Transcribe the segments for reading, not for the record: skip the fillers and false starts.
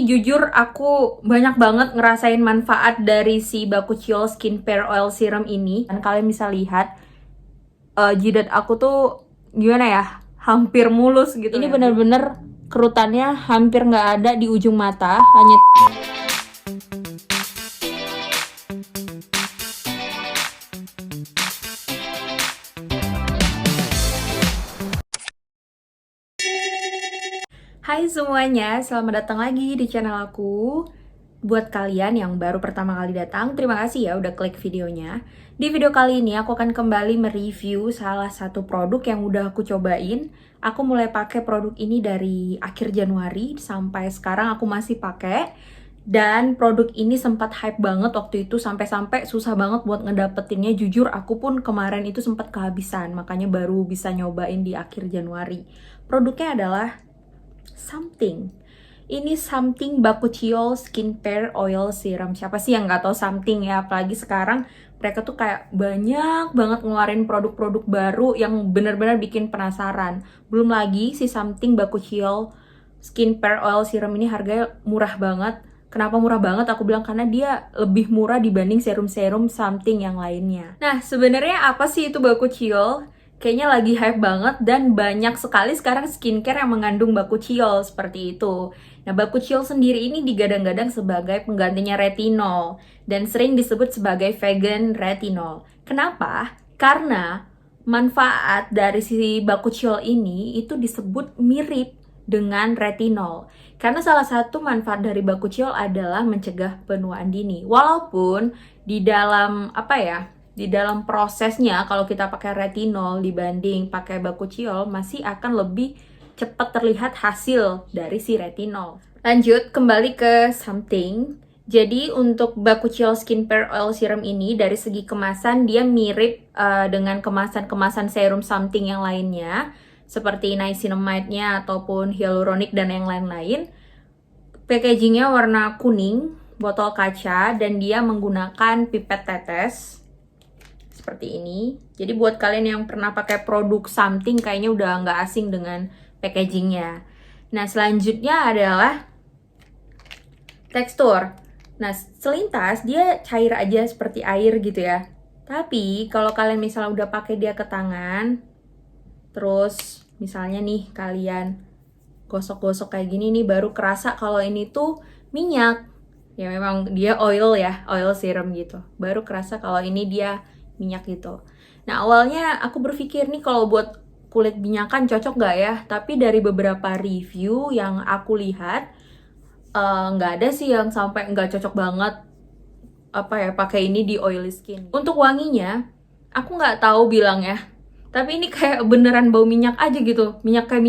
jujur aku banyak banget ngerasain manfaat dari si Bakuchiol Skincare Oil Serum ini. Dan kalian bisa lihat jidat aku tuh gimana ya, hampir mulus gitu. Ini bener-bener kerutannya hampir nggak ada di ujung mata, hanya Hai semuanya, selamat datang lagi di channel aku. Buat kalian yang baru pertama kali datang, terima kasih ya udah klik videonya. Di video kali ini aku akan kembali mereview salah satu produk yang udah aku cobain. Aku mulai pakai produk ini dari akhir Januari sampai sekarang aku masih pakai. Dan produk ini sempat hype banget waktu itu, sampai-sampai susah banget buat ngedapetinnya. Jujur aku pun kemarin itu sempat kehabisan, makanya baru bisa nyobain di akhir Januari. Produknya adalah Something. Ini Something Bakuchiol Skincare Oil Serum. Siapa sih yang nggak tahu Something ya? Apalagi sekarang mereka tuh kayak banyak banget ngeluarin produk-produk baru yang bener-bener bikin penasaran. Belum lagi si Something Bakuchiol Skincare Oil Serum ini harganya murah banget. Kenapa murah banget? Aku bilang karena dia lebih murah dibanding serum-serum Something yang lainnya. Nah, sebenarnya apa sih itu Bakuchiol? Kayaknya lagi hype banget dan banyak sekali sekarang skincare yang mengandung bakuchiol seperti itu. Nah, bakuchiol sendiri ini digadang-gadang sebagai penggantinya retinol dan sering disebut sebagai vegan retinol. Kenapa? Karena manfaat dari si bakuchiol ini itu disebut mirip dengan retinol. Karena salah satu manfaat dari bakuchiol adalah mencegah penuaan dini. Walaupun di dalam di dalam prosesnya kalau kita pakai retinol dibanding pakai bakuchiol masih akan lebih cepat terlihat hasil dari si retinol. Lanjut kembali ke Something. Jadi untuk Bakuchiol Skincare Oil Serum ini dari segi kemasan dia mirip dengan kemasan-kemasan serum Something yang lainnya seperti niacinamide-nya ataupun hyaluronic dan yang lain-lain. Packagingnya warna kuning, botol kaca, dan dia menggunakan pipet tetes seperti ini. Jadi buat kalian yang pernah pakai produk Something kayaknya udah nggak asing dengan packagingnya. Nah, selanjutnya adalah tekstur. Nah, selintas dia cair aja seperti air gitu ya. Tapi kalau kalian misalnya udah pakai dia ke tangan, terus misalnya nih kalian gosok-gosok kayak gini nih, baru kerasa kalau ini tuh minyak. Ya memang dia oil ya, oil serum gitu. Baru kerasa kalau ini dia minyak gitu. Nah, awalnya aku berpikir nih kalau buat kulit minyakan cocok nggak ya? Tapi dari beberapa review yang aku lihat nggak ada sih yang sampai nggak cocok banget pakai ini di oily skin. Untuk wanginya aku nggak tahu bilang ya, tapi ini kayak beneran bau minyak aja gitu. Minyak kayak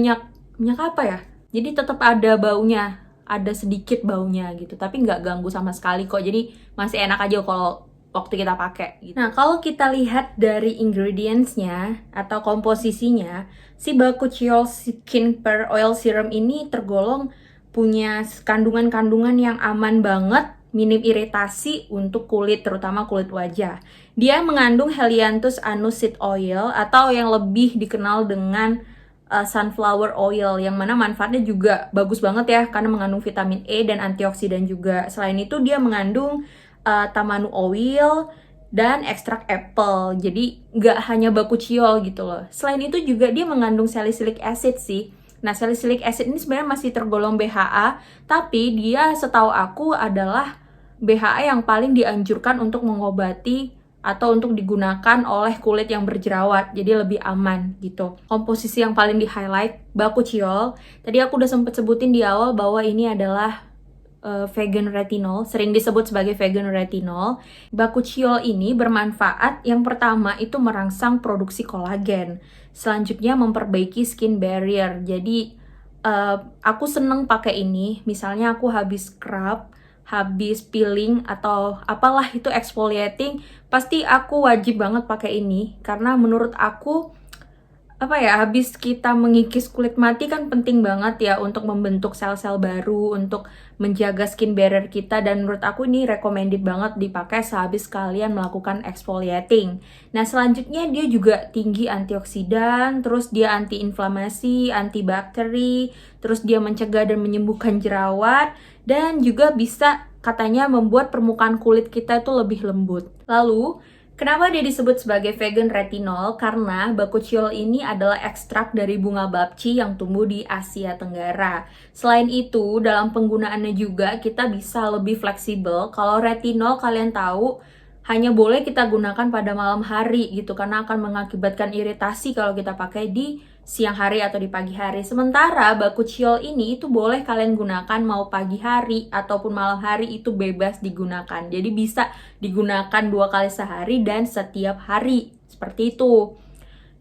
minyak apa ya? Jadi tetap ada baunya, ada sedikit baunya gitu, tapi nggak ganggu sama sekali kok. Jadi masih enak aja kalau waktu kita pakai gitu. Nah, kalau kita lihat dari ingredients-nya atau komposisinya, si Bakuchiol Skincare Oil Serum ini tergolong punya kandungan-kandungan yang aman banget, minim iritasi untuk kulit, terutama kulit wajah. Dia mengandung Helianthus anus seed oil atau yang lebih dikenal dengan sunflower oil, yang mana manfaatnya juga bagus banget ya karena mengandung vitamin E dan antioksidan juga. Selain itu dia mengandung tamanu oil dan ekstrak apple. Jadi nggak hanya bakuchiol gitu loh. Selain itu juga dia mengandung salicylic acid sih. Nah, salicylic acid ini sebenarnya masih tergolong BHA, tapi dia setahu aku adalah BHA yang paling dianjurkan untuk mengobati atau untuk digunakan oleh kulit yang berjerawat, jadi lebih aman gitu. Komposisi yang paling di highlight bakuchiol. Tadi aku udah sempet sebutin di awal bahwa ini adalah vegan retinol, sering disebut sebagai vegan retinol. Bakuchiol ini bermanfaat, yang pertama itu merangsang produksi kolagen, selanjutnya memperbaiki skin barrier. Jadi aku seneng pakai ini, misalnya aku habis scrub, habis peeling atau apalah itu exfoliating, pasti aku wajib banget pakai ini karena menurut aku habis kita mengikis kulit mati kan penting banget ya untuk membentuk sel-sel baru, untuk menjaga skin barrier kita, dan menurut aku ini recommended banget dipakai sehabis kalian melakukan exfoliating. Nah, selanjutnya dia juga tinggi antioksidan, terus dia anti-inflamasi, antibakteri, terus dia mencegah dan menyembuhkan jerawat, dan juga bisa katanya membuat permukaan kulit kita itu lebih lembut. Lalu, kenapa dia disebut sebagai vegan retinol? Karena bakuchiol ini adalah ekstrak dari bunga bapci yang tumbuh di Asia Tenggara. Selain itu, dalam penggunaannya juga kita bisa lebih fleksibel. Kalau retinol kalian tahu, hanya boleh kita gunakan pada malam hari gitu, karena akan mengakibatkan iritasi kalau kita pakai di siang hari atau di pagi hari. Sementara bakuchiol ini itu boleh kalian gunakan mau pagi hari ataupun malam hari, itu bebas digunakan. Jadi bisa digunakan 2 kali sehari dan setiap hari. Seperti itu.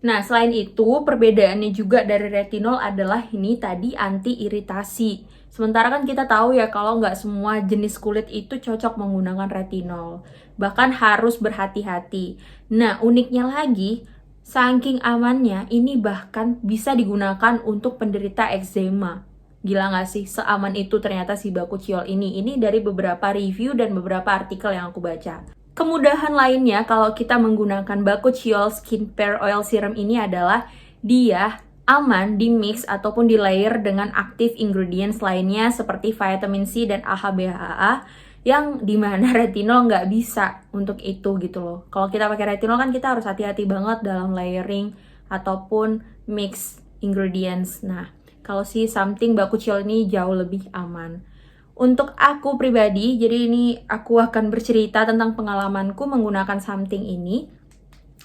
Nah, selain itu, perbedaannya juga dari retinol adalah ini tadi anti iritasi. Sementara kan kita tahu ya kalau nggak semua jenis kulit itu cocok menggunakan retinol. Bahkan harus berhati-hati. Nah, uniknya lagi, saking amannya, ini bahkan bisa digunakan untuk penderita eczema. Gila nggak sih? Seaman itu ternyata si bakuchiol ini. Ini dari beberapa review dan beberapa artikel yang aku baca. Kemudahan lainnya kalau kita menggunakan bakuchiol skincare oil serum ini adalah dia aman di mix ataupun di layer dengan active ingredients lainnya seperti vitamin C dan AHA/BHA yang dimana retinol nggak bisa untuk itu gitu loh. Kalau kita pakai retinol kan kita harus hati-hati banget dalam layering ataupun mix ingredients. Nah, kalau si something bakuchiol ini jauh lebih aman. Untuk aku pribadi, jadi ini aku akan bercerita tentang pengalamanku menggunakan something ini.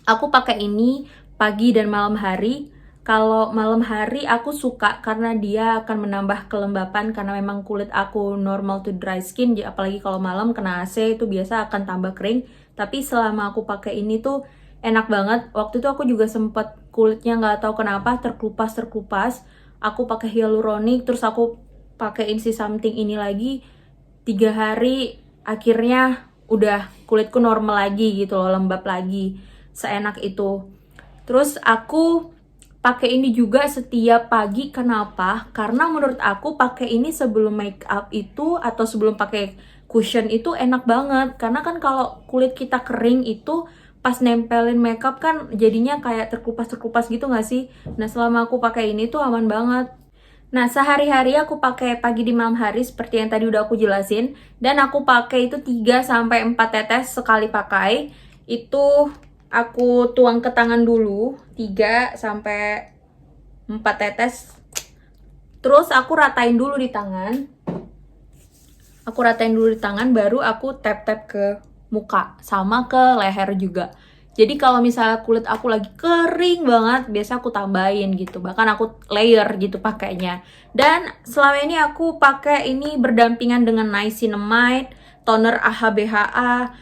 Aku pakai ini pagi dan malam hari. Kalau malam hari aku suka karena dia akan menambah kelembapan, karena memang kulit aku normal to dry skin, apalagi kalau malam kena AC itu biasa akan tambah kering. Tapi selama aku pakai ini tuh enak banget. Waktu itu aku juga sempet kulitnya nggak tahu kenapa terkelupas. Aku pakai hyaluronic, terus aku pakein si something ini lagi 3 hari, akhirnya udah kulitku normal lagi gitu loh, lembab lagi, seenak itu. Terus aku pakai ini juga setiap pagi. Kenapa? Karena menurut aku pakai ini sebelum make up itu atau sebelum pakai cushion itu enak banget, karena kan kalau kulit kita kering itu pas nempelin makeup kan jadinya kayak terkelupas gitu nggak sih? Nah, selama aku pakai ini tuh aman banget. Nah, sehari-hari aku pakai pagi di malam hari seperti yang tadi udah aku jelasin, dan aku pakai itu 3-4 tetes sekali pakai. Itu aku tuang ke tangan dulu 3-4 tetes. Terus aku ratain dulu di tangan. Baru aku tap-tap ke muka sama ke leher juga. Jadi kalau misalnya kulit aku lagi kering banget, biasa aku tambahin gitu. Bahkan aku layer gitu pakainya. Dan selama ini aku pakai ini berdampingan dengan niacinamide, toner AHA/BHA,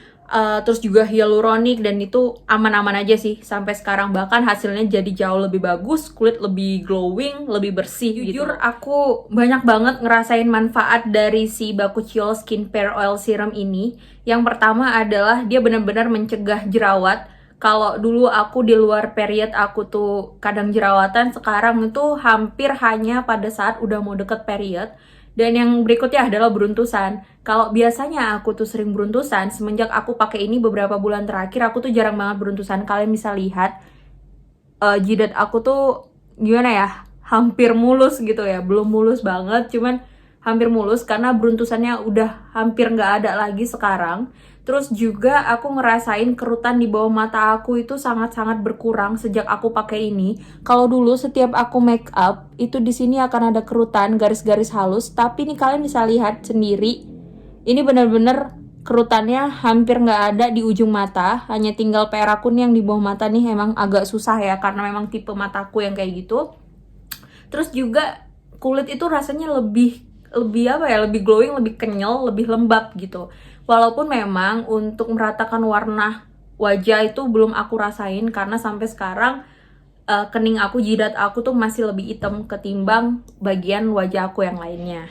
terus juga hyaluronic, dan itu aman-aman aja sih sampai sekarang. Bahkan hasilnya jadi jauh lebih bagus, kulit lebih glowing, lebih bersih. Jujur aku banyak banget ngerasain manfaat dari si bakuchiol skincare oil serum ini. Yang pertama adalah dia benar-benar mencegah jerawat. Kalau dulu aku di luar period aku tuh kadang jerawatan, sekarang itu hampir hanya pada saat udah mau deket period. Dan yang berikutnya adalah beruntusan. Kalau biasanya aku tuh sering beruntusan, semenjak aku pakai ini beberapa bulan terakhir aku tuh jarang banget beruntusan. Kalian bisa lihat jidat aku tuh gimana ya, hampir mulus gitu ya. Belum mulus banget, cuman hampir mulus karena beruntusannya udah hampir nggak ada lagi sekarang. Terus juga aku ngerasain kerutan di bawah mata aku itu sangat-sangat berkurang sejak aku pakai ini. Kalau dulu setiap aku make up itu di sini akan ada kerutan, garis-garis halus, tapi nih kalian bisa lihat sendiri, ini bener-bener kerutannya hampir nggak ada di ujung mata. Hanya tinggal perakun yang di bawah mata nih emang agak susah ya, karena memang tipe mataku yang kayak gitu. Terus juga kulit itu rasanya lebih apa ya, lebih glowing, lebih kenyal, lebih lembab gitu. Walaupun memang untuk meratakan warna wajah itu belum aku rasain, karena sampai sekarang kening aku, jidat aku tuh masih lebih hitam ketimbang bagian wajah aku yang lainnya.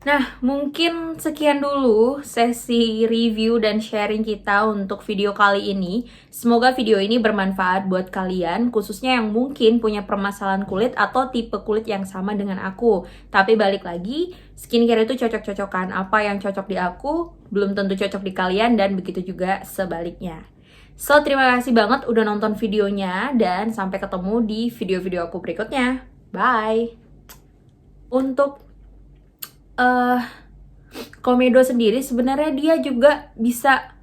Nah, mungkin sekian dulu sesi review dan sharing kita untuk video kali ini. Semoga video ini bermanfaat buat kalian, khususnya yang mungkin punya permasalahan kulit atau tipe kulit yang sama dengan aku. Tapi balik lagi, skincare itu cocok-cocokan. Apa yang cocok di aku, belum tentu cocok di kalian, dan begitu juga sebaliknya. So, terima kasih banget udah nonton videonya, dan sampai ketemu di video-video aku berikutnya. Bye! Untuk komedo sendiri sebenarnya dia juga bisa